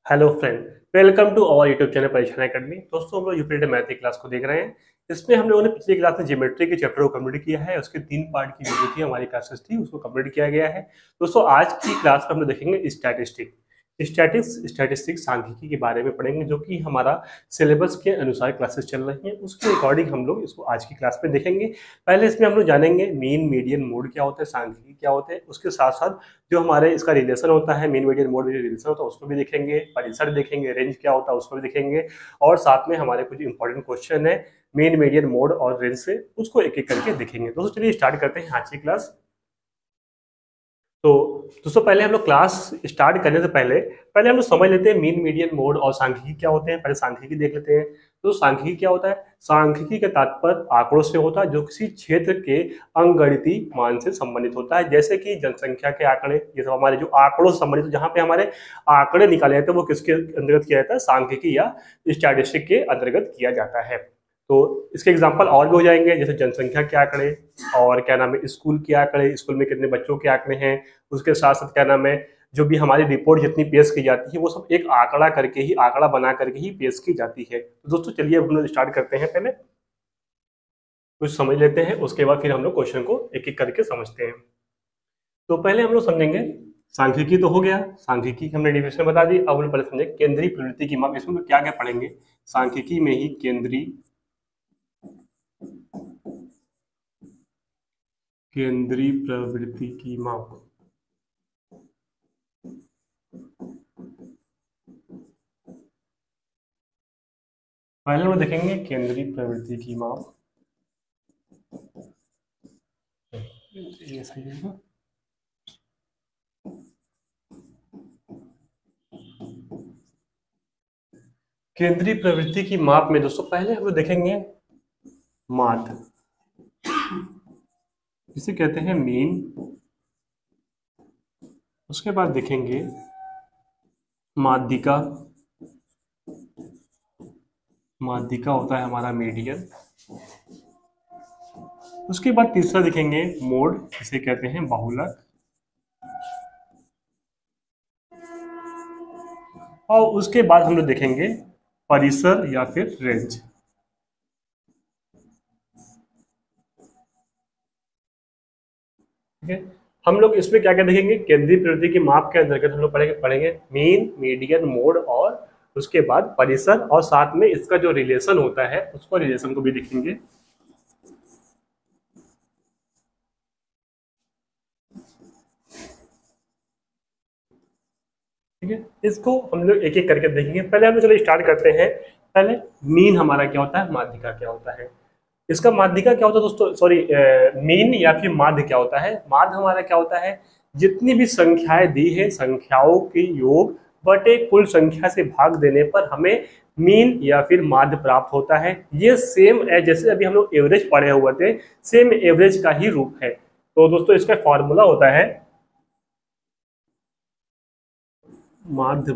Hello friend, welcome to our YouTube channel Parikshan academy. दोस्तों, हम लोग यूपीडी मैथ की क्लास को देख रहे हैं। इसमें हम लोगों ने पिछली क्लास में ज्योमेट्री के चैप्टर को कंप्लीट किया है। उसके 3 पार्ट की वीडियो थी, हमारी क्लासेस थी, उसको कंप्लीट किया गया है। दोस्तों, आज की क्लास में हम लोग देखेंगे स्टैटिस्टिक्स सांख्यिकी के बारे में पढ़ेंगे, जो कि हमारा सिलेबस के अनुसार क्लासेस चल रही हैं। उसके अकॉर्डिंग हम लोग इसको आज की क्लास में देखेंगे। पहले इसमें हम लोग जानेंगे मीन, मीडियन, मोड क्या होता है, सांख्यिकी क्या होते हैं। उसके साथ साथ जो हमारे इसका रिलेशन होता है, मीन मीडियन मोड में जो रिलेशन होता है उसको भी देखेंगे, परिसर देखेंगे, रेंज क्या होता है उसको भी देखेंगे, और साथ में हमारे कुछ इंपॉर्टेंट क्वेश्चन है मीन मीडियन मोड और रेंज से, उसको एक एक करके देखेंगे। दोस्तों, चलिए स्टार्ट करते हैं आज की क्लास। तो दोस्तों, पहले हम लोग क्लास स्टार्ट करने से पहले पहले हम लोग समझ लेते हैं मीन मीडियन मोड और सांख्यिकी क्या होते हैं। पहले सांख्यिकी देख लेते हैं। तो सांख्यिकी क्या होता है? सांख्यिकी का तात्पर्य आंकड़ों से होता है, जो किसी क्षेत्र के अंकगणितीय मान से संबंधित होता है। जैसे कि जनसंख्या के आंकड़े, ये सब हमारे जो आंकड़ों से संबंधित, जहाँ पे हमारे आंकड़े निकाले जाते हैं, वो किसके अंतर्गत किया जाता है? सांख्यिकी या स्टैटिस्टिक्स के अंतर्गत किया जाता है। तो इसके एग्जाम्पल और भी हो जाएंगे, जैसे जनसंख्या के आंकड़े, और क्या नाम है, स्कूल के आंकड़े, स्कूल में कितने बच्चों के आंकड़े हैं। उसके साथ साथ क्या नाम है, जो भी हमारी रिपोर्ट जितनी पेश की जाती है, वो सब एक आंकड़ा करके ही, आंकड़ा बना करके ही पेश की जाती है। तो दोस्तों, चलिए अब हम लोग स्टार्ट करते हैं। पहले कुछ समझ लेते हैं, उसके बाद फिर हम लोग क्वेश्चन को एक एक करके समझते हैं। तो पहले हम लोग समझेंगे सांख्यिकी। तो हो गया, सांख्यिकी हमने डिफिनेशन बता दी। अब हम लोग पहले समझे केंद्रीय प्रवृत्ति की माप। इसमें क्या क्या पढ़ेंगे? सांख्यिकी में ही केंद्रीय प्रवृत्ति की माप। पहले हम देखेंगे केंद्रीय प्रवृत्ति की माप। ये सही है। केंद्रीय प्रवृत्ति की माप में दोस्तों पहले हम लोग देखेंगे माध्य, इसे कहते हैं मीन। उसके बाद देखेंगे माध्यिका, माध्यिका होता है हमारा मीडियन। उसके बाद तीसरा देखेंगे मोड, इसे कहते हैं बहुलक। और उसके बाद हम लोग देखेंगे परिसर या फिर रेंज। ठीक है, हम लोग इसमें क्या क्या देखेंगे? केंद्रीय प्रवृत्ति की माप के अंतर्गत हम लोग पढ़ेंगे मीन, मीडियन, मोड, और उसके बाद परिसर, और साथ में इसका जो रिलेशन होता है उसको, रिलेशन को भी देखेंगे। ठीक है, इसको हम लोग एक एक करके देखेंगे। पहले हम लोग चलो स्टार्ट करते हैं। पहले मीन हमारा क्या होता है, माध्यिका क्या होता है। इसका माध्यिका क्या होता है दोस्तों, सॉरी, मीन या फिर माध्य क्या होता है? माध्य हमारा क्या होता है? जितनी भी संख्याएं दी है, संख्याओं के योग बटे कुल संख्या से भाग देने पर हमें मीन या फिर माध्य प्राप्त होता है। ये सेम है जैसे अभी हम लोग एवरेज पढ़े हुए थे, सेम एवरेज का ही रूप है। तो दोस्तों, इसका फॉर्मूला होता है माध्य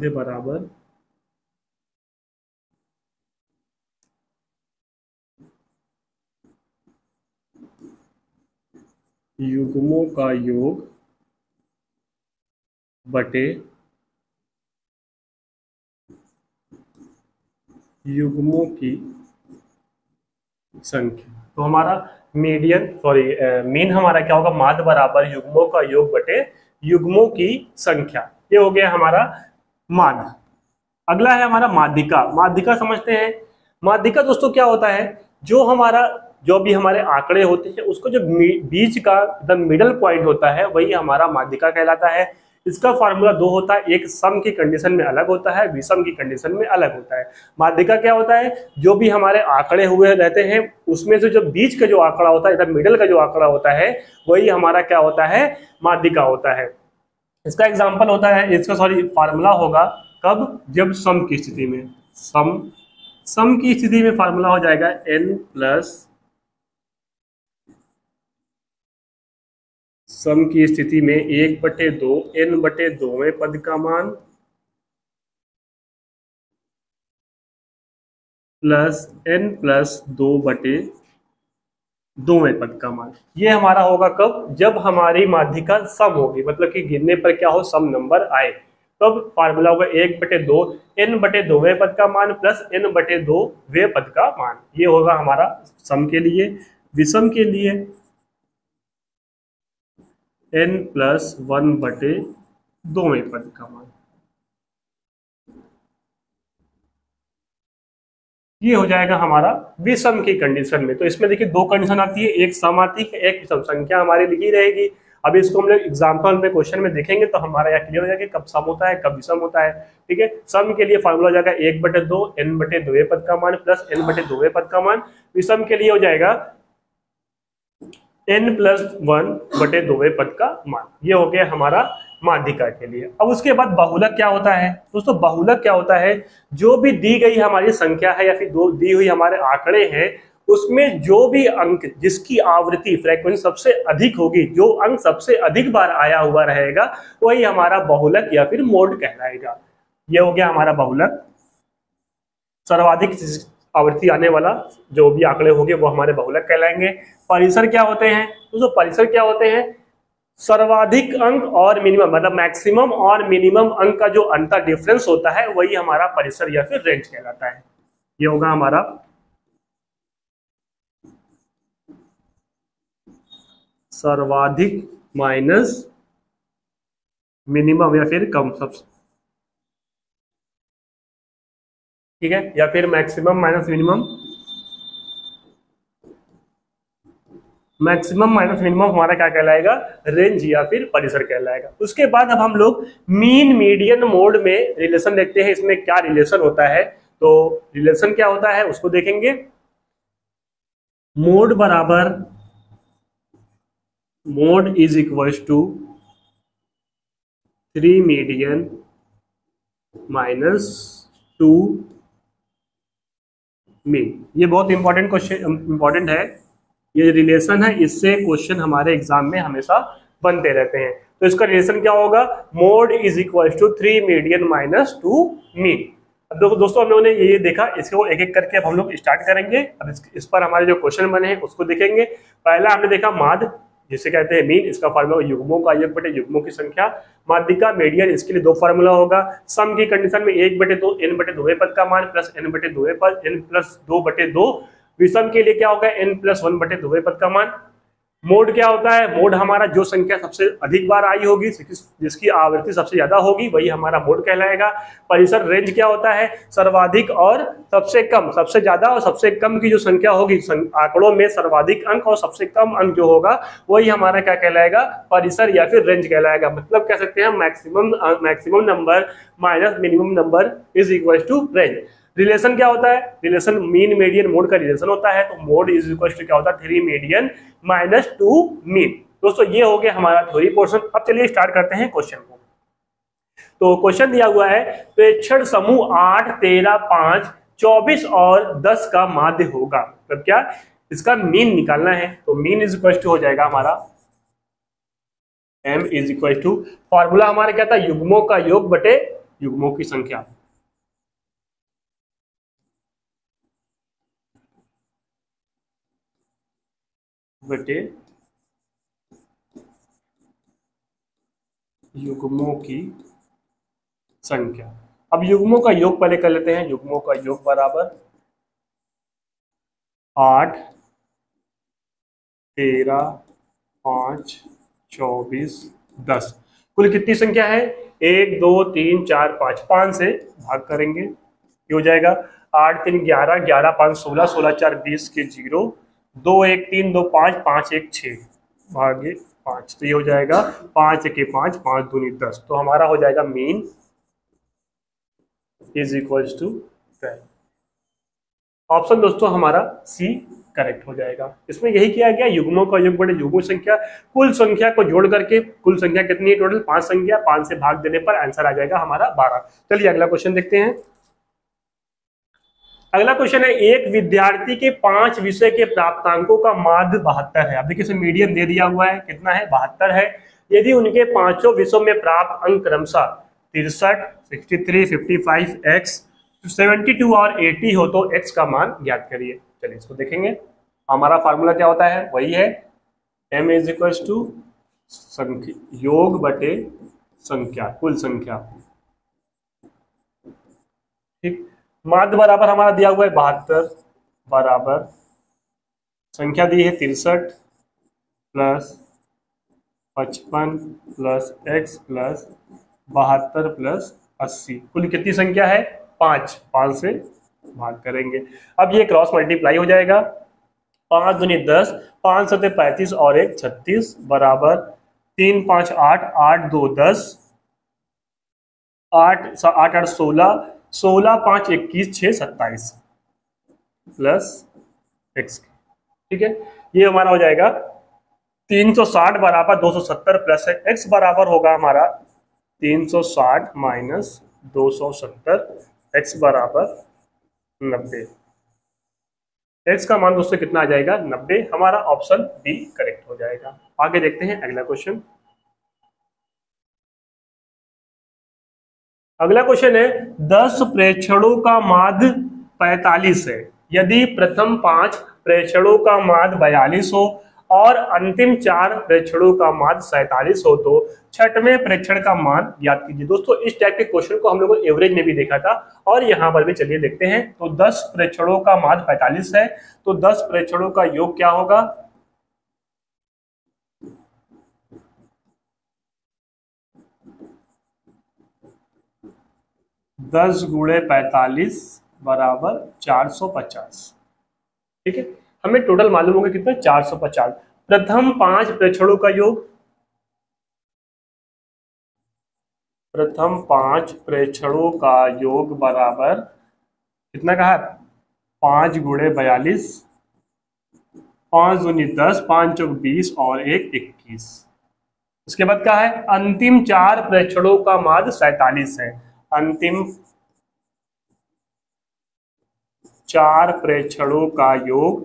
बराबर युग्मों का योग बटे युग्मों की संख्या। तो हमारा मीन हमारा क्या होगा? माध्य बराबर युग्मों का योग बटे युग्मों की संख्या। ये हो गया हमारा माध्य। अगला है हमारा माध्यिका। माध्यिका समझते हैं। माध्यिका दोस्तों क्या होता है? जो भी हमारे आंकड़े होते हैं, उसको जो बीच का द मिडल पॉइंट होता है, वही हमारा माध्यिका कहलाता है। इसका फार्मूला 2 होता है, एक सम की कंडीशन में अलग होता है, विषम की कंडीशन में अलग होता है। माध्यिका क्या होता है? जो भी हमारे आंकड़े हुए रहते हैं, उसमें से जो बीच का जो आंकड़ा होता है, इधर मिडल का जो आंकड़ा होता है, वही हमारा क्या होता है? माध्यिका होता है। इसका एग्जाम्पल होता है, इसका फार्मूला होगा कब? जब सम की स्थिति में, सम की स्थिति में फार्मूला हो जाएगा n प्लस, सम की स्थिति में 1/2 n/2वें पद का मान प्लस n+2/2वें पद का मान। ये हमारा होगा कब? जब हमारी माध्यिका सम होगी, मतलब कि गिनने पर क्या हो, सम नंबर आए। तो अब फार्मूला होगा 1/2 n/2वें पद का मान प्लस n/2वें पद का मान। ये होगा हमारा सम के लिए। विषम के लिए n+1/2वें पद का मान। ये हो जाएगा हमारा विषम की कंडीशन में। तो इसमें देखिए दो कंडीशन आती है, एक सम आती है, एक विषम। संख्या हमारी लिखी रहेगी। अब इसको हम लोग एग्जाम्पल में क्वेश्चन में देखेंगे तो हमारा यहाँ क्लियर हो जाएगा कब सम होता है कब विषम होता है। ठीक है, सम के लिए फॉर्मूला हो जाएगा 1/2 n/2वें पद का मान प्लस n/2वें पद का मान। विषम के लिए हो जाएगा n+1/2वें पद का मान। ये हो गया हमारा माध्यिका के लिए। अब उसके बाद बहुलक क्या होता है दोस्तों? बहुलक क्या होता है? जो भी दी गई हमारी संख्या है या फिर दी हुई हमारे आंकड़े हैं उसमें जो भी अंक जिसकी आवृत्ति फ्रीक्वेंसी सबसे अधिक होगी, जो अंक सबसे अधिक बार आया हुआ रहेगा, वही हमारा बहुलक या फिर मोड कहलाएगा। ये हो गया हमारा बहुलक। सर्वाधिक आवृत्ति आने वाला जो भी आंकड़े होंगे वो हमारे बहुलक कहलाएंगे। परिसर क्या होते हैं दोस्तों? परिसर क्या होते हैं? सर्वाधिक अंक और मिनिमम, मतलब मैक्सिमम और मिनिमम अंक का जो अंतर डिफरेंस होता है वही हमारा परिसर या फिर रेंज कहलाता है। ये होगा हमारा सर्वाधिक माइनस मिनिमम या फिर कम सबसे, ठीक है, या फिर maximum minus minimum. Maximum minus minimum हमारा क्या कहलाएगा? रेंज या फिर परिसर कहलाएगा। उसके बाद अब हम लोग मीन मीडियन मोड में रिलेशन देखते हैं। इसमें क्या रिलेशन होता है? तो रिलेशन क्या होता है उसको देखेंगे। मोड बराबर mode is equal to 3 median -2 mean. ये बहुत इंपॉर्टेंट क्वेश्चन, इंपॉर्टेंट है ये रिलेशन है। इससे क्वेश्चन हमारे एग्जाम में हमेशा बनते रहते हैं। तो इसका रिलेशन क्या होगा? Mode is equal to 3 median -2 mean. अब दोस्तों हम लोगों ने ये देखा, इसको एक एक करके अब हम लोग स्टार्ट करेंगे। अब इस पर हमारे जो क्वेश्चन बने हैं उसको देखेंगे। पहला हमने देखा माध्य, जिसे कहते हैं मीन। इसका फार्मूला युग्मों का योग बटे युग्मों की संख्या। माध्यिका मीडियन, इसके लिए दो फार्मूला होगा। सम की कंडीशन में 1/2 n/2वें पद का मान प्लस n/2वें पद n+2/2। विषम के लिए क्या होगा? n+1/2वें पद का मान। मोड क्या होता है? मोड हमारा जो संख्या सबसे अधिक बार आई होगी, जिसकी आवृत्ति सबसे ज्यादा होगी, वही हमारा मोड कहलाएगा। परिसर रेंज क्या होता है? सर्वाधिक और सबसे कम, सबसे ज्यादा और सबसे कम की जो संख्या होगी आंकड़ों में, सर्वाधिक अंक और सबसे कम अंक जो होगा वही हमारा क्या कहलाएगा? परिसर या फिर रेंज कहलाएगा। मतलब कह सकते हैं maximum number minus minimum number is equal to range. Relation क्या होता है? रिलेशन मीन मीडियन मोड का रिलेशन होता है। तो मोड इज इक्वल टू क्या होता है? 3 मीडियन -2 मीन। दोस्तों ये हो गया हमारा थ्योरी पोर्शन। अब चलिए स्टार्ट करते हैं क्वेश्चन को। तो क्वेश्चन दिया हुआ है प्रेक्षण समूह 8, 13, 5, 24 और 10 का माध्य होगा। मतलब क्या? इसका मीन निकालना है। तो मीन इज इक्वल टू हो जाएगा हमारा m is equal to, formula हमारा क्या था? युग्मों का योग बटे युग्मों की संख्या। बटे युग्मों की संख्या। अब युग्मों का योग पहले कर लेते हैं। युग्मों का योग बराबर 8, 13, 5, 24, 10। कुल कितनी संख्या है? 1, 2, 3, 4, 5। 5 से भाग करेंगे, ये हो जाएगा 8, 3, 11, 11, 5, 16, 16, 4, 20 के 0, 2, 1, 3, 2, 5, 5, 1, 6 भागे 5। तो ये हो जाएगा 5, 1, 5, 5, 2, 10। तो हमारा हो जाएगा mean is equal to 12। Option दोस्तों हमारा सी करेक्ट हो जाएगा। इसमें यही किया गया, युग्मों का योग बटे युग्मों संख्या। कुल संख्या को जोड़ करके, कुल संख्या कितनी है टोटल? 5 संख्या, 5 से भाग देने पर आंसर आ जाएगा हमारा 12। चलिए अगला क्वेश्चन देखते हैं। अगला क्वेश्चन है एक विद्यार्थी के 5 विषय के प्राप्तांकों का माध्य 72 है। अब देखिए इसमें मीडियन दे दिया हुआ है, कितना है? 72 है। यदि उनके पांचों विषयों में प्राप्त अंक क्रमशः 63, 63, 55, x, 72 और 80 हो तो x का मान ज्ञात करिए। चलिए इसको देखेंगे। हमारा फार्मूला क्या होता है? वही है m इज इक्वल टू योग बटे संख्या, कुल संख्या। ठीक, माध्य बराबर हमारा दिया हुआ है 72, बराबर संख्या दी है 63 plus 55 plus x plus 72 plus 80, कुल कितनी संख्या है? 5, 5 से भाग करेंगे। अब ये क्रॉस मल्टीप्लाई हो जाएगा, 5 दूनी 10, 5 सते 35 और 1 36, बराबर 3 5 8, 8 2 10, 8 8 8 16, 16 5 21, 6 27 प्लस x। ठीक है, ये हमारा हो जाएगा 360 बराबर 270 प्लस x बराबर होगा हमारा 360 माइनस 270, x बराबर 90। x का मान दोस्तों कितना आ जाएगा? 90। हमारा ऑप्शन बी करेक्ट हो जाएगा। आगे देखते हैं अगला क्वेश्चन। अगला क्वेश्चन है 10 प्रेक्षणों का माध्य 45 है, यदि प्रथम 5 प्रेक्षणों का माध्य 42 हो और अंतिम 4 प्रेक्षणों का माध्य 47 हो तो छठवें प्रेक्षण का मान ज्ञात कीजिए। दोस्तों इस टाइप के क्वेश्चन को हम लोगों ने एवरेज में भी देखा था और यहाँ पर भी चलिए देखते हैं। तो 10 प्रेक्षणों का माध्य 45 है, तो 10 प्रेक्षणों का योग क्या होगा? 10 गुणे 45 बराबर 450। ठीक है, हमें टोटल मालूम होगा कितना? 450। प्रथम 5 प्रेक्षणों का योग, प्रथम 5 प्रेक्षणों का योग बराबर कितना कहा? 5 गुणे 42, 5 दूनी 10, 5 चौक 20 और 1 21। उसके बाद क्या है? अंतिम 4 प्रेक्षणों का माध्य 47 है। अंतिम 4 प्रेक्षणों का योग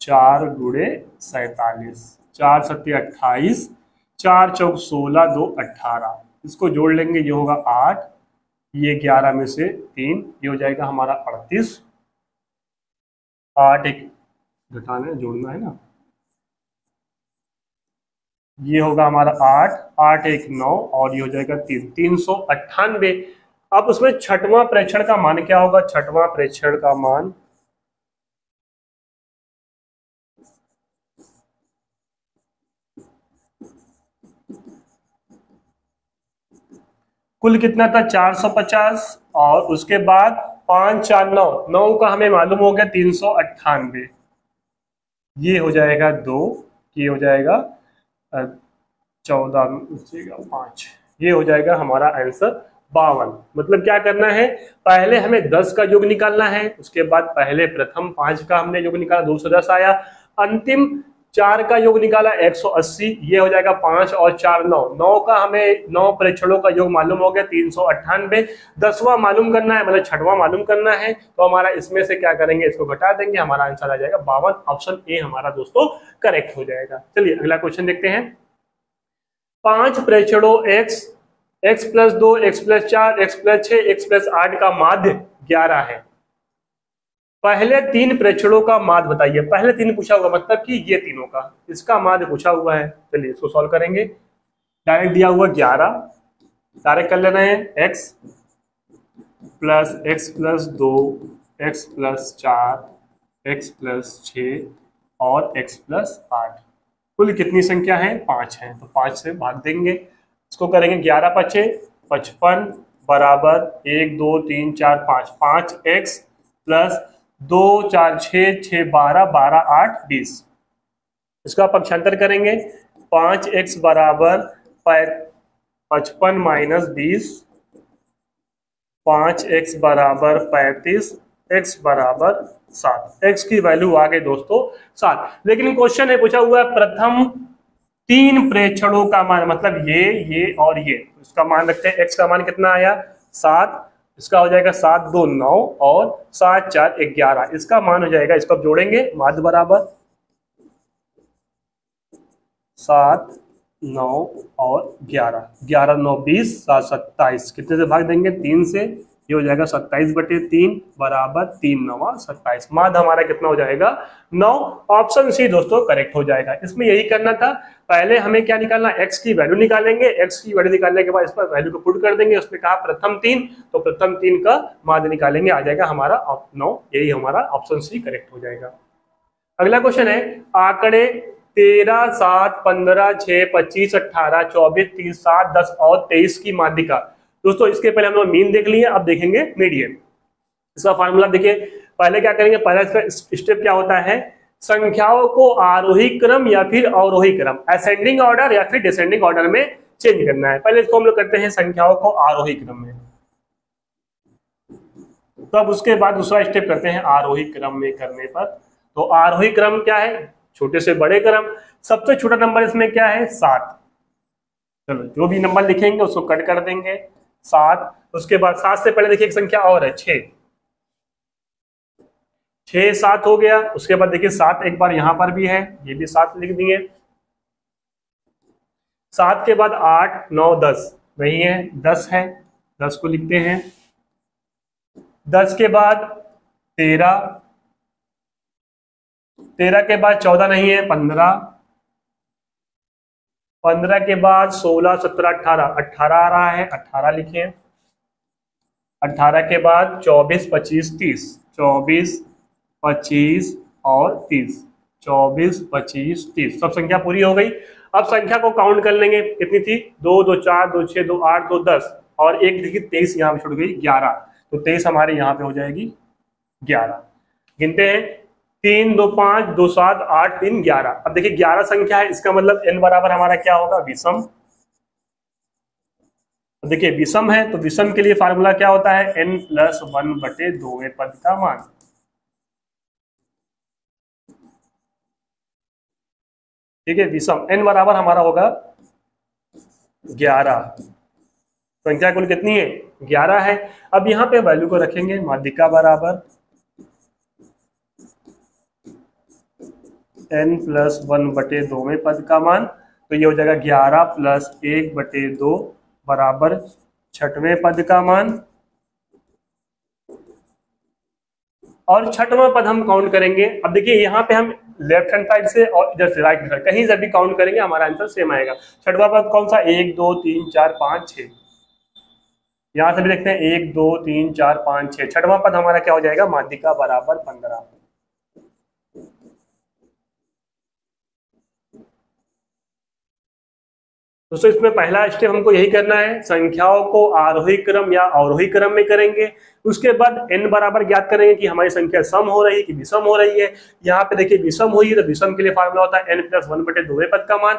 4 गुणे 47, 4 सत्ते 28, 4 चौक 16, 2 18। इसको जोड़ लेंगे, ये होगा 8, ये 11 में से 3, ये हो जाएगा हमारा 38। 8 एक घटाना है, जोड़ना है ना, ये होगा हमारा 8, 8 एक 9 और ये हो जाएगा 3, 398। अब उसमें छठवां प्रेक्षण का मान क्या होगा? छठवां प्रेक्षण का मान कुल कितना था? 450 और उसके बाद 5 4 9, 9 का हमें मालूम हो गया 398, ये हो जाएगा 2, ये हो जाएगा 14 5, ये हो जाएगा हमारा आंसर 52। मतलब क्या करना है? पहले हमें 10 का योग निकालना है, उसके बाद पहले प्रथम 5 का हमने योग निकाला 210 आया, अंतिम 4 का योग निकाला 180, ये हो जाएगा 5 और 4 9, 9 का हमें 9 प्रेक्षणों का योग मालूम हो गया 398। 10वां मालूम करना है, मतलब छठवां मालूम करना है, तो हमारा इसमें से क्या करेंगे? इसको घटा देंगे, हमारा आंसर आ जाएगा 52। ऑप्शन ए हमारा दोस्तों करेक्ट हो जाएगा। चलिए अगला क्वेश्चन देखते हैं। 5 प्रेक्षणों x, x plus 2, x plus 4, x plus 6, x plus 8 का माध्य 11 है। पहले 3 प्रेक्षणों का माध्य बताइए। पहले 3 पूछा हुआ, मतलब कि ये तीनों का, इसका माध्य पूछा हुआ है। चलिए इसको सॉल्व करेंगे। डायरेक्ट दिया हुआ 11, डायरेक्ट कर लेना है x plus x plus 2, x plus 4, x plus 6 और x प्लस 8। कुल कितनी संख्या है? 5 है, तो 5 से भाग देंगे। इसको करेंगे 11 5 55 बराबर 1 2 3 4 5, 5x प्लस 2 4 6 6 12 12 8 20। इसका पक्षांतर करेंगे, 5x बराबर 55 माइनस 20, 5x बराबर 35, x बराबर 7। x की वैल्यू आ गई दोस्तों 7। लेकिन क्वेश्चन है पूछा हुआ है प्रथम 3 प्रेक्षणों का मान, मतलब ये और ये, इसका मान रखते हैं। x का मान कितना आया? 7, इसका हो जाएगा 7 2 9 और 7 4 11, इसका मान हो जाएगा, इसको जोड़ेंगे, माध्य बराबर 7 9 और 11, 11 9 20, 7 27, कितने से भाग देंगे? 3 से, ये हो जाएगा 27/3 बराबर 3×9 = 27। माध्य हमारा कितना हो जाएगा 9। ऑप्शन सी दोस्तों करेक्ट हो जाएगा। इसमें यही करना था, पहले हमें क्या निकालना, x की वैल्यू निकालेंगे, x की वैल्यू निकालने के बाद इस पर वैल्यू को पुट कर देंगे, उसमें कहा प्रथम 3, तो प्रथम 3 का माध्य निकालेंगे, आ जाएगा हमारा 9। यही हमारा ऑप्शन सी करेक्ट हो जाएगा। अगला क्वेश्चन है, आंकड़े 13, 7, 15, 6, 25, 18, 24, 30, 7, 10 और 23 की माध्यिका। दोस्तों इसके पहले हम लोग मीन देख लिए, अब देखेंगे मीडियन। इसका फार्मूला देखिए, पहले क्या करेंगे, पहला इसका स्टेप क्या होता है, संख्याओं को आरोही क्रम या फिर अवरोही क्रम, असेंडिंग ऑर्डर या फिर डिसेंडिंग ऑर्डर में चेंज करना है। पहले इसको हम लोग करते हैं संख्याओं को आरोही क्रम में, तब उसके बाद दूसरा स्टेप करते हैं आरोही क्रम में करने पर। तो आरोही क्रम क्या है, छोटे से बड़े क्रम। सबसे छोटा नंबर इसमें क्या है 7। चलो जो भी नंबर लिखेंगे उसको कट कर देंगे 7। उसके बाद 7 से पहले देखिए एक संख्या और है 6, 6 7 हो गया। उसके बाद देखिए 7 एक बार यहां पर भी है, ये भी 7 लिख दिए। 7 के बाद 8 9 10 वही है, 10 है, 10 को लिखते हैं। 10 के बाद 13, 13 के बाद 14 नहीं है, 15, 15 के बाद 16 17 18, 18 आ रहा है, 18 लिखें। 18 के बाद 24 25 30, 24 25 और 30, 24 25 30, सब संख्या पूरी हो गई। अब संख्या को काउंट कर लेंगे, कितनी थी, 2 2 4 2 6 2 8 2 10 और एक देखिए 23 यहाँ पे छूट गई 11, तो 23 हमारे यहाँ पे हो जाएगी 11। गिनते हैं, 3 2 5 2 7 8 3 11। अब देखिए 11 संख्या है, इसका मतलब n बराबर हमारा क्या होगा, विषम। देखिए विषम है तो विषम के लिए फार्मूला क्या होता है, n+1/2वें पद का मान। ठीक है, विषम n बराबर हमारा होगा 11। संख्या कुल कितनी है 11 है। अब यहाँ पे वैल्यू को रखेंगे, माध्यिका बराबर n+1/2वें पद का मान, तो ये हो जाएगा 11 + 1/2 बराबर 6वें पद का मान। और 6वां पद हम काउंट करेंगे। अब देखिए यहाँ पे हम लेफ्ट हैंड साइड से और इधर से राइट साइड कहीं से भी काउंट करेंगे, हमारा आंसर सेम आएगा। 6वां पद कौन सा, 1 2 3 4 5 6, यहाँ से भी देखते हैं 1 2 3 4 5 6। 6वां पद हमारा क्या हो जाएगा, माध्यिका बराबर 15। दोस्तों इसमें पहला स्टेप हमको यही करना है, संख्याओं को आरोही क्रम या अवरोही क्रम में करेंगे। उसके बाद n बराबर ज्ञात करेंगे कि हमारी संख्या सम हो रही है कि विषम हो रही है। यहाँ पे देखिए विषम हुई है तो विषम के लिए फार्मूला होता है n+1/2वें पद का मान।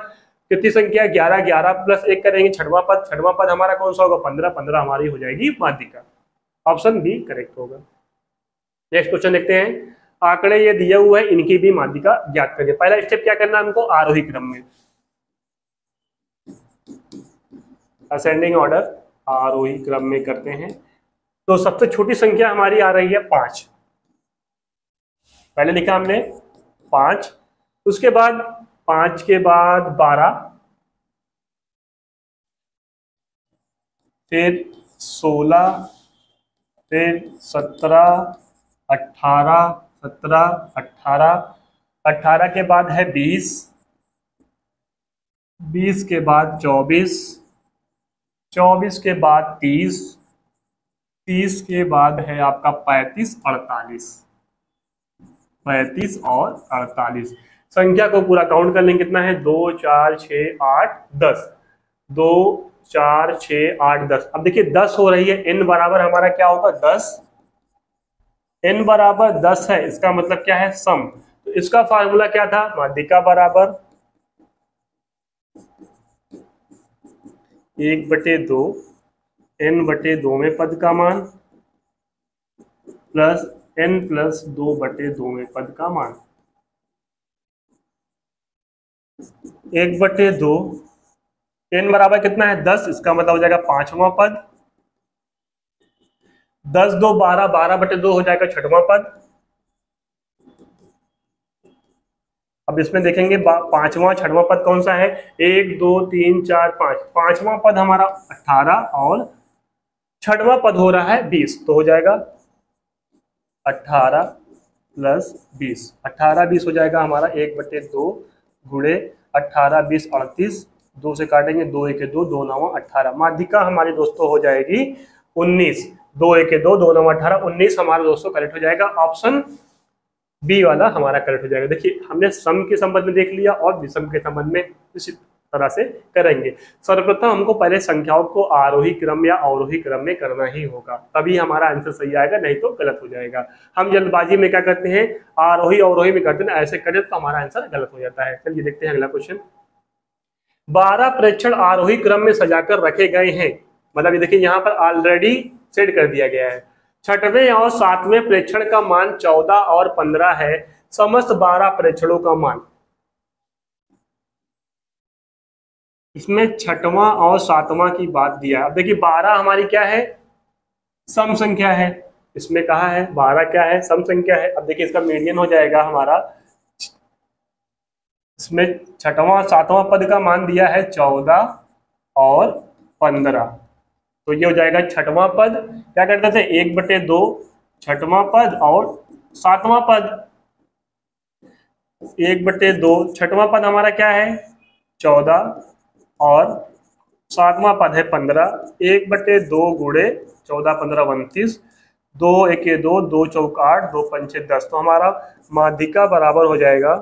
कितनी संख्या, 11, 11 + 1 करेंगे 6वां पद। 6वां पद हमारा कौन सा होगा, 15, 15 हमारी हो जाएगी माध्यिका। ऑप्शन बी करेक्ट होगा। नेक्स्ट क्वेश्चन देखते हैं, आंकड़े ये दिए हुए हैं, इनकी भी माध्यिका ज्ञात करिए। पहला स्टेप क्या करना है हमको, आरोही क्रम में, असेंडिंग ऑर्डर आरोही क्रम में करते हैं। तो सबसे छोटी संख्या हमारी आ रही है 5, पहले लिखा हमने 5। उसके बाद 5 के बाद 12, फिर 16, फिर 17 18 17 18, 18 के बाद है 20, 20 के बाद 24, 24 के बाद 30, 30 के बाद है आपका 35 48, 35 और 48। संख्या को पूरा काउंट कर लेंगे, कितना है, 2 4 6 8 10, 2 4 6 8 10। अब देखिए 10 हो रही है, n बराबर हमारा क्या होगा 10, n बराबर 10 है, इसका मतलब क्या है, सम। तो इसका फार्मूला क्या था, माध्यिका बराबर 1/2 n/2वें पद का मान प्लस n+2/2वें पद का मान। 1/2 n बराबर कितना है 10, इसका मतलब हो जाएगा 5वां पद। 10 2 12, 12/2 हो जाएगा 6वां पद। अब इसमें देखेंगे 5वां 6वां पद कौन सा है, 1 2 3 4 5, 5वां पद हमारा 18 और छठवां पद हो रहा है 20, तो हो जाएगा 18 प्लस 20, 18 20 हो जाएगा हमारा 1/2 गुणे 18 20 38, 2 से काटेंगे 2 1 2, 2 9 18, माध्यिका हमारे दोस्तों हो जाएगी 19, 2 1 2, 2 9 18, 19 हमारा दोस्तों करेक्ट हो जाएगा। ऑप्शन बी वाला हमारा करेक्ट हो जाएगा। देखिए हमने सम के संबंध में देख लिया और विषम के संबंध में इसी तरह से करेंगे। सर्वप्रथम हमको पहले संख्याओं को आरोही क्रम या अवरोही क्रम में करना ही होगा, तभी हमारा आंसर सही आएगा, नहीं तो गलत हो जाएगा। हम जल्दबाजी में क्या करते हैं, आरोही अवरोही में करते हैं, ऐसे करें तो हमारा आंसर गलत हो जाता है। चलिए देखते हैं अगला क्वेश्चन। 12 प्रेक्षण आरोही क्रम में सजाकर रखे गए हैं, मतलब ये देखिए यहाँ पर ऑलरेडी सेट कर दिया गया है। छठवें और सातवें प्रेक्षण का मान 14 और 15 है, समस्त 12 प्रेक्षणों का मान। इसमें छठवां और सातवां की बात दिया। अब देखिए 12 हमारी क्या है, सम संख्या है, इसमें कहा है 12 क्या है, सम संख्या है। अब देखिए इसका मीडियन हो जाएगा हमारा, इसमें छठवां सातवां पद का मान दिया है 14 और 15, तो ये हो जाएगा छठवां पद। क्या करते थे, 1/2 छठवां पद और सातवां पद, 1/2 छठवां पद हमारा क्या है 14 और सातवां पद है 15, 1/2 गुणे 14 15 29, 2 1 2, 2 चौक 8, 2 पंचे 10, तो हमारा माध्यिका बराबर हो जाएगा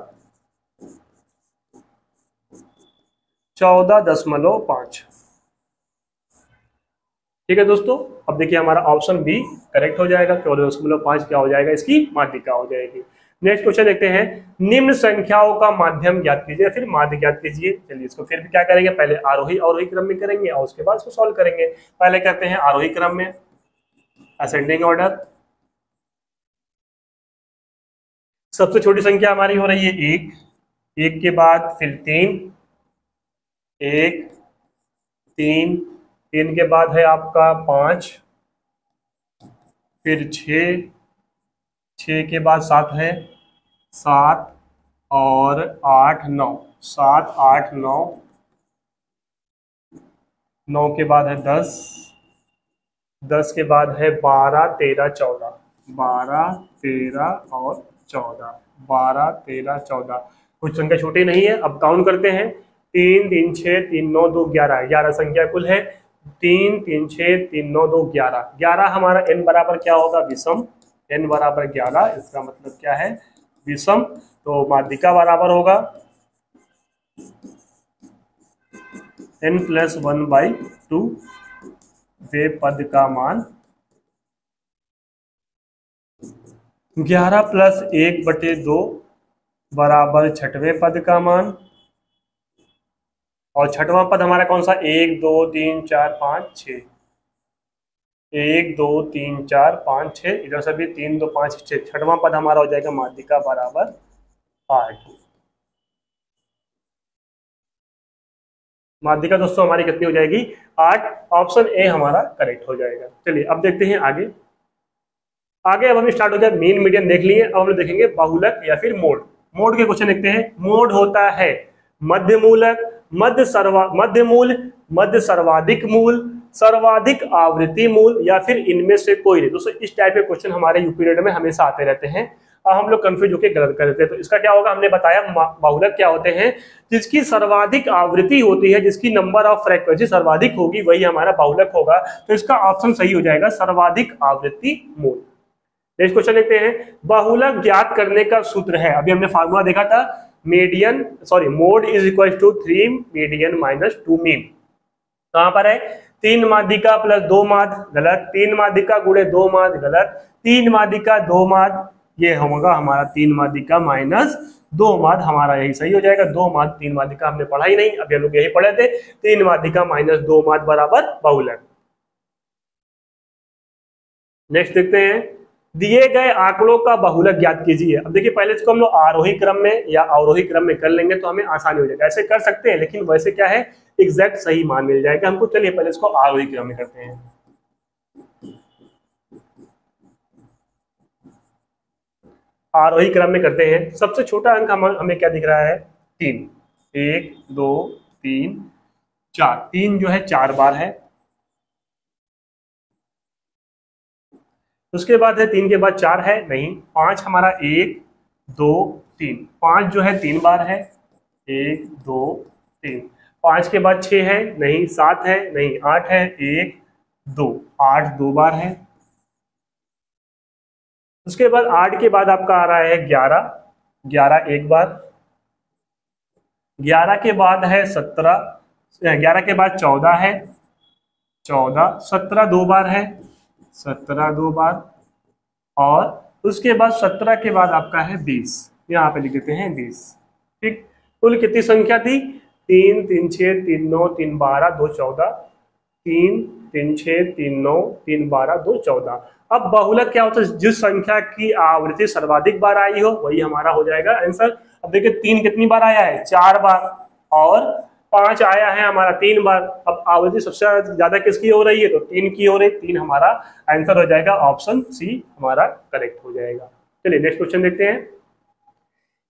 14.5। ठीक है दोस्तों, अब देखिए हमारा ऑप्शन बी करेक्ट हो जाएगा, 14.5 क्या हो जाएगा, इसकी माध्यिका हो जाएगी। नेक्स्ट क्वेश्चन देखते हैं, निम्न संख्याओं का माध्यम ज्ञात कीजिए, फिर माध्य ज्ञात कीजिए। चलिए इसको फिर भी क्या करेंगे, पहले आरोही अवरोही क्रम में करेंगे और उसके बाद इसको सॉल्व करेंगे। पहले करते हैं आरोही क्रम में, असेंडिंग ऑर्डर। सबसे छोटी संख्या हमारी हो रही है 1, 1 के बाद फिर 3, 1 3, 3 के बाद है आपका 5, फिर 6, 6 के बाद 7 है 7 और 8 9, 7 8 9, 9 के बाद है 10, 10 के बाद है 12 13 14, 12 13 और 14, 12 13 14, कुछ संख्या छोटी नहीं है। अब काउंट करते हैं, 3 3 6 3 9 2 11, 11 संख्या कुल है, 3 3 6 3 9 2 11, 11 हमारा n बराबर क्या होगा, विषम, n बराबर 11, इसका मतलब क्या है, विषम, तो माध्यिका बराबर होगा n + 1/2, वे पद का मान 11 + 1/2 बराबर छठवें पद का मान, और छठवां पद हमारा कौन सा, 1 2 3 4 5 6, 1 2 3 4 5 6, इधर से भी 3 2 5 6, छठवां पद हमारा हो जाएगा माध्यिका बराबर 8। माध्यिका दोस्तों हमारी कितनी हो जाएगी, 8। ऑप्शन ए हमारा करेक्ट हो जाएगा। चलिए अब देखते हैं आगे। आगे अब हम स्टार्ट हो जाए, मीन मीडियन देख लिए, अब हम लोग देखेंगे बाहुलक या फिर मोड। मोड के क्वेश्चन देखते हैं। मोड होता है मध्य मूलक, मध्य मूल, मध्य सर्वाधिक मूल, सर्वाधिक आवृत्ति मूल, या फिर इनमें से कोई नहीं। दोस्तों इस टाइप के क्वेश्चन हमारे यूपी रेड में हमेशा आते रहते हैं और हम लोग कंफ्यूज होकर गलत कर देते हैं। तो इसका क्या होगा, हमने बताया बाहुलक क्या होते हैं, जिसकी सर्वाधिक आवृत्ति होती है, जिसकी नंबर ऑफ फ्रीक्वेंसी सर्वाधिक होगी वही हमारा बाहुलक होगा। तो इसका ऑप्शन सही हो जाएगा, सर्वाधिक आवृत्ति मूल। नेक्स्ट क्वेश्चन देखते हैं, बहुलक ज्ञात करने का सूत्र है। अभी हमने फार्मूला देखा था, mode is equal to 3 median minus 2 mean. कहां पर है, 3 माध्यिका प्लस 2 माध्य, गलत, 3 माध्यिका गुणे 2 माध्य, गलत, 3 माध्यिका 2 माध्य, ये होगा हमारा 3 माध्यिका माइनस 2 माध्य, हमारा यही सही हो जाएगा। 2 माध्य 3 माध्यिका हमने पढ़ा ही नहीं, अभी हम लोग यही पढ़े थे, 3 माध्यिका माइनस 2 माध्य बराबर बहुलक। नेक्स्ट देखते हैं, दिए गए आंकड़ों का बहुलक ज्ञात कीजिए। अब देखिए पहले इसको हम लोग आरोही क्रम में या अवरोही क्रम में कर लेंगे तो हमें आसानी हो जाएगा। ऐसे कर सकते हैं लेकिन वैसे क्या है, एग्जैक्ट सही मान मिल जाएगा हमको। चलिए पहले इसको आरोही क्रम में करते हैं। आरोही क्रम में करते हैं। सबसे छोटा अंक हमें क्या दिख रहा है, 3, 1 2 3 4, 3 जो है 4 बार है, उसके बाद है 3 के बाद 4 है नहीं, 5 हमारा 1 2 3, 5 जो है 3 बार है, 1 2 3। 5 के बाद 6 है नहीं, 7 है नहीं, 8 है 1 2, 8 2 बार है। उसके बाद 8 के बाद आपका आ रहा है 11, 11 एक बार। 11 के बाद है 17, 11 के बाद 14 है 14, 17 2 बार है, 17 2 बार। और उसके बाद 17 के बाद आपका है 20, यहाँ पे लिख देते हैं 20। ठीक, कुल कितनी संख्या थी? 3 3 6 3 9 3 12 2 14, 3 3 6 3 9 3 12 2 14। अब बहुलक क्या होता है? जिस संख्या की आवृत्ति सर्वाधिक बार आई हो वही हमारा हो जाएगा आंसर। अब देखिए 3 कितनी बार आया है? 4 बार, और 5 आया है हमारा 3 बार। अब आवृत्ति सबसे ज्यादा किसकी हो रही है? तो 3 की हो रही है, 3 हमारा आंसर हो जाएगा, ऑप्शन सी हमारा करेक्ट हो जाएगा। चलिए नेक्स्ट क्वेश्चन देखते हैं।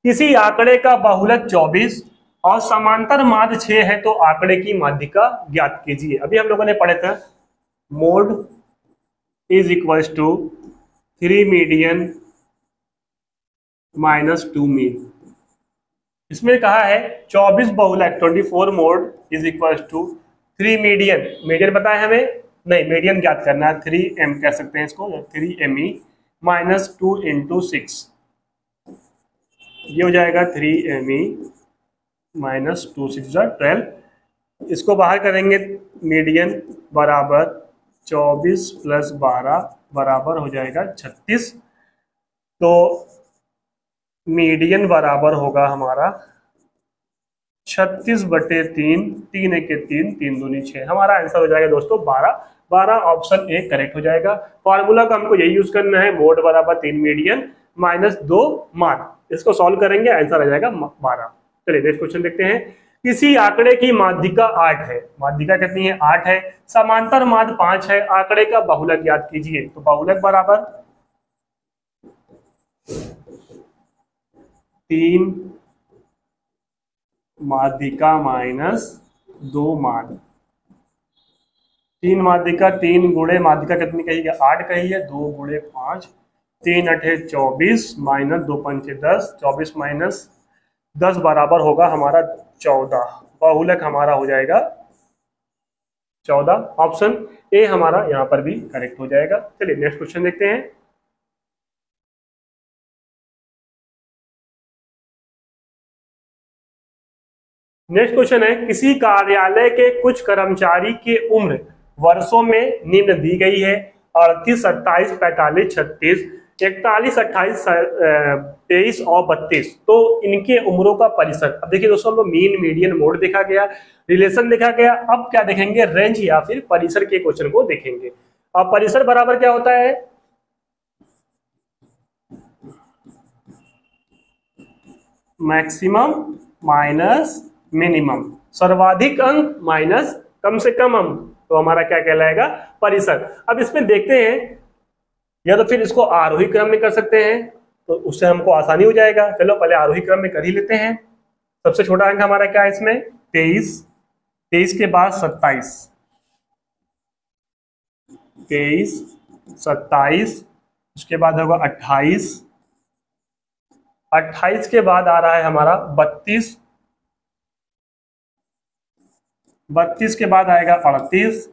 किसी आंकड़े का बहुलक 24 और समांतर माध्य 6 है तो आंकड़े की माध्यिका ज्ञात कीजिए। अभी हम लोगों ने पढ़े थे mode is equals to 3 median minus 2 mean. इसमें कहा है 24 बहुलक 24 mode is equals to 3 median. Median पता है हमें? नहीं, मीडियन ज्ञात करना है, 3m कह सकते हैं इसको, 3me माइनस 2 इंटू 6, ये हो जाएगा 3me माइनस 2 6 12। इसको बाहर करेंगे, मीडियन बराबर 24 प्लस 12 बराबर हो जाएगा 36। तो मीडियन बराबर होगा हमारा 36/3, 3 1 3, 3 दूनी 6। हमारा आंसर हो जाएगा दोस्तों 12। 12 ऑप्शन ए करेक्ट हो जाएगा। फॉर्मूला का हमको यही यूज करना है, मोड बराबर 3 मीडियन माइनस 2 मान। इसको सॉल्व करेंगे, आंसर आ जाएगा 12। चलिए नेक्स्ट क्वेश्चन देखते हैं। किसी आंकड़े की माध्यिका 8 है, माध्यिका कितनी है? 8 है, समांतर माध्य 5 है, आंकड़े का बहुलक ज्ञात कीजिए। तो बहुलक बराबर 3 माध्यिका माइनस 2 मान। 3 माध्यिका, 3 गुणे माध्यिका कितनी कही है? 8 कही है, 2 गुणे 5, 3 8 24 माइनस 2 5 10, 24 माइनस 10 बराबर होगा हमारा 14। बहुलक हमारा हो जाएगा 14। ऑप्शन ए हमारा यहाँ पर भी करेक्ट हो जाएगा। चलिए नेक्स्ट क्वेश्चन देखते हैं। नेक्स्ट क्वेश्चन है, किसी कार्यालय के कुछ कर्मचारी की उम्र वर्षों में निम्न दी गई है: 38 28 45 36 41 28 23 और 32। तो इनके उम्रों का परिसर। अब देखिए दोस्तों, हम मीन मीडियन मोड देखा गया, रिलेशन देखा गया, अब क्या देखेंगे? रेंज या फिर परिसर के क्वेश्चन को देखेंगे। अब परिसर बराबर क्या होता है? मैक्सिमम माइनस मिनिमम, सर्वाधिक अंक माइनस कम से कम अंक, तो हमारा क्या कहलाएगा? परिसर। अब इसमें देखते हैं, या तो फिर इसको आरोही क्रम में कर सकते हैं तो उससे हमको आसानी हो जाएगा। चलो पहले आरोही क्रम में कर ही लेते हैं। सबसे छोटा अंक हमारा क्या है इसमें? 23, 23 के बाद 27, 23 27, उसके बाद होगा 28, 28 के बाद आ रहा है हमारा 32, 32 के बाद आएगा 38,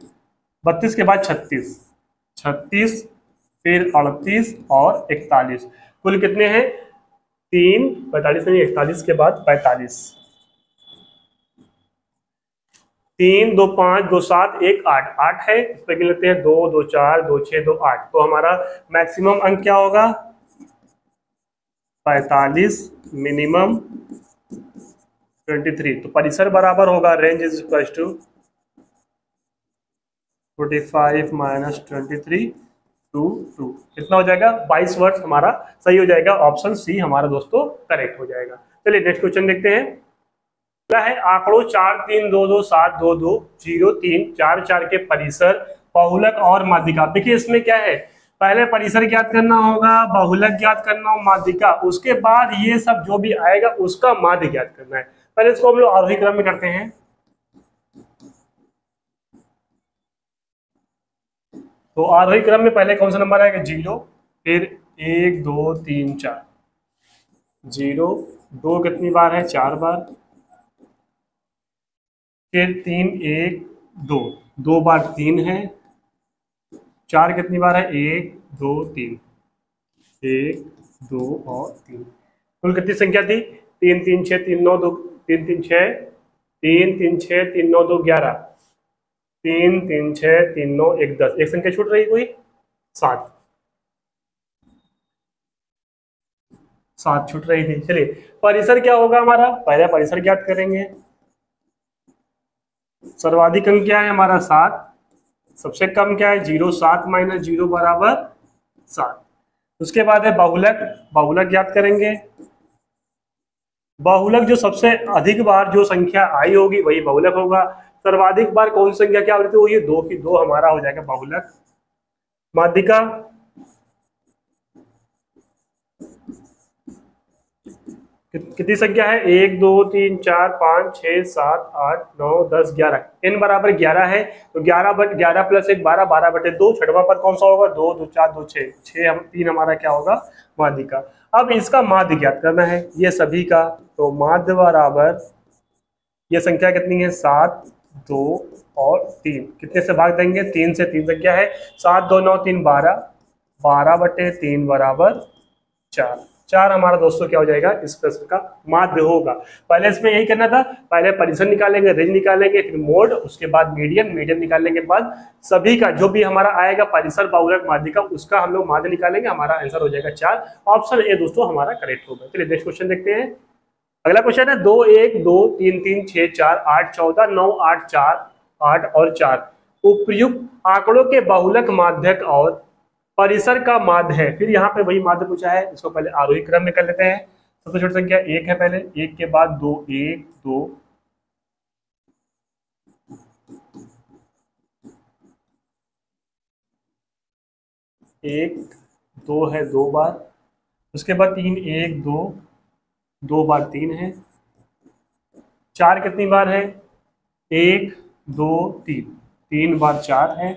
32 के बाद 36, 36 फिर 38 और 41। कुल कितने हैं? 3 45 नहीं, 41 के बाद 45, 3 2 5 2 7 1 8, 8 है, इस पर गिन लेते हैं 2 2 4 2 6 2 8। तो हमारा मैक्सिमम अंक क्या होगा? 45, मिनिमम 23। तो परिसर बराबर होगा range is equal to 45 minus 23 2 2। कितना हो जाएगा? 22 वर्ष हमारा सही हो जाएगा। ऑप्शन सी हमारा दोस्तों करेक्ट हो जाएगा। चलिए नेक्स्ट क्वेश्चन देखते हैं। क्या है? आंकड़ों 4 3 2 2 7 2 2 0 3 4 4 के परिसर, बहुलक और माध्यिका। देखिए इसमें क्या है, पहले परिसर ज्ञात करना होगा, बहुलक ज्ञात करना हो, माध्यिका, उसके बाद ये सब जो भी आएगा उसका माध्य ज्ञात करना है। पहले इसको हम लोग आरोही क्रम में करते हैं। तो आरोही क्रम में पहले कौन सा नंबर आएगा? 0, फिर 1 2 3 4, 0, 2 कितनी बार है? 4 बार, फिर 3 1 2, 2 बार 3 है, 4 कितनी बार है? 1 2 3, 1 2 और 3, कुल कितनी संख्या थी? 3 3 6 3 9 2, 3 3 6, 3 3 6 3 9 2 11, 3 3 6 3 9 1 10, एक संख्या छूट रही कोई? 7, 7 छूट रही थी। चलिए परिसर क्या होगा हमारा? पहले परिसर ज्ञात करेंगे। सर्वाधिक अंक क्या है हमारा? 7, सबसे कम क्या है? 0, 7 माइनस 0 बराबर 7। उसके बाद है बहुलक, बहुलक ज्ञात करेंगे। बहुलक जो सबसे अधिक बार जो संख्या आई होगी वही बहुलक होगा। सर्वाधिक बार कौन सी संख्या क्या होती है? वो ये 2 की 2 हमारा हो जाएगा बहुलक। माध्यिका कितनी संख्या है? 1 2 3 4 5 6 7 8 9 10 11, n बराबर 11 है तो 11 प्लस 1 12, 12/2, छठवां पद कौन सा होगा? 2 2 4 2 6, 6 हम 3 हमारा क्या होगा? माध्यिका। अब इसका माध्य ज्ञात करना है ये सभी का, तो माध्य बराबर ये संख्या कितनी है? 7 2 और 3, कितने से भाग देंगे? 3 से, 3 संख्या है, 7 2 9 3 12, 12/3 बराबर 4, 4 हमारा दोस्तों क्या हो जाएगा? इस प्रश्न का माध्य होगा। पहले इसमें यही करना था, पहले परिसर निकालेंगे, रेंज निकालेंगे, फिर मोड, उसके बाद मीडियन, मीडियन निकालने के बाद सभी का जो भी हमारा आएगा परिसर बहुलक माध्यिका उसका हम लोग माध्य निकालेंगे, हमारा आंसर हो जाएगा 4। ऑप्शन ए दोस्तों हमारा करेक्ट होगा। चलिए नेक्स्ट क्वेश्चन देखते हैं। अगला क्वेश्चन है 2 1 2 3 3 6 4 8 14 9 8 4 8 और 4 उपयुक्त आंकड़ों के बहुलक माध्यक और परिसर का माध्य है। फिर यहाँ पे वही माध्य पूछा है, इसको पहले आरोही क्रम में कर लेते हैं। सबसे छोटी संख्या 1 है, पहले 1 के बाद 2 1 2 1 2 है 2 बार, उसके बाद 3 1 2 2 बार 3 है, 4 कितनी बार है? 1 2 3, 3 बार 4 है,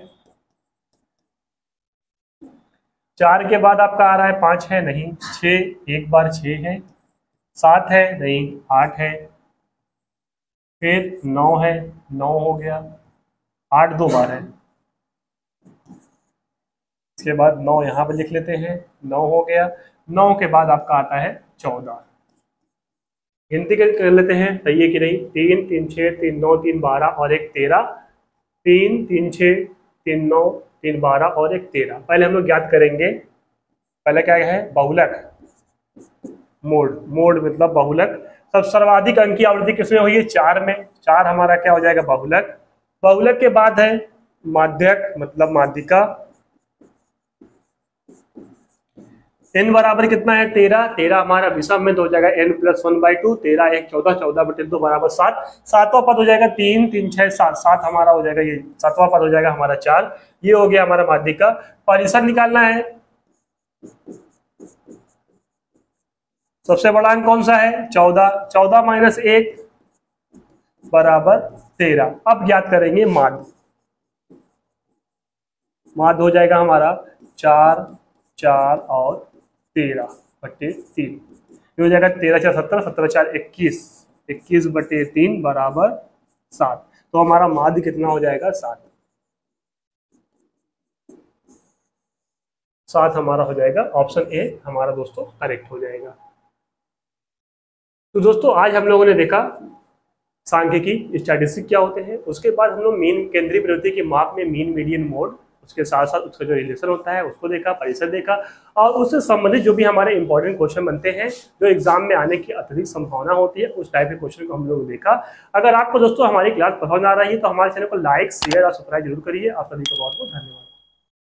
4 के बाद आपका आ रहा है 5 है नहीं, 6 1 बार 6 है, 7 है नहीं 8 है, फिर 9 है 9 हो गया, 8 2 बार है, इसके बाद 9 यहाँ पे लिख लेते हैं, 9 हो गया, 9 के बाद आपका आता है 14। गिनती कर लेते हैं, सही है कि नहीं? 3 3 6 3 9 3 12 और 1 13, 3 3 6 3 9 3 12 और 1 13। पहले हम लोग ज्ञात करेंगे, पहले क्या है? बहुलक, मोड, मोड मतलब बहुलक। सब सर्वाधिक अंक की आवृत्ति किसमें हुई है? 4 में, 4 हमारा क्या हो जाएगा? बहुलक। बहुलक के बाद है माध्यक मतलब माध्यिका। n बराबर कितना है? 13, 13 हमारा विषम में तो हो जाएगा n + 1/2, 13 1 14, 14/2 बराबर 7, सातवां पद हो जाएगा 3 3 6 7, 7 हमारा हो जाएगा, ये सातवां पद हो जाएगा हमारा 4। ये हो गया हमारा माध्यिका। परिसर निकालना है, सबसे बड़ा अंक कौन सा है? 14, 14 माइनस 1 बराबर 13। अब ज्ञात करेंगे माध्य, माध्य हो जाएगा हमारा 4 4 और 13/3, ये हो जाएगा 13 4 17, 17 4 21, 21/3 बराबर 7। तो हमारा माध्य कितना हो जाएगा? 7, 7 हमारा हो जाएगा। ऑप्शन ए हमारा दोस्तों करेक्ट हो जाएगा। तो दोस्तों आज हम लोगों ने देखा सांख्यिकी स्टैटिस्टिक्स क्या होते हैं, उसके बाद हम लोग मीन केंद्रीय प्रवृत्ति के माप में मीन मीडियन मोड, उसके साथ साथ उसका जो रिलेशन होता है उसको देखा, परिसर देखा, और उससे संबंधित जो भी हमारे इंपॉर्टेंट क्वेश्चन बनते हैं जो एग्जाम में आने की अत्यधिक संभावना होती है, उस टाइप के क्वेश्चन को हम लोग देखा। अगर आपको दोस्तों हमारी क्लास पसंद आ रही है तो हमारे चैनल को लाइक शेयर और सब्सक्राइब जरूर करिए। आप सभी का बहुत बहुत धन्यवाद।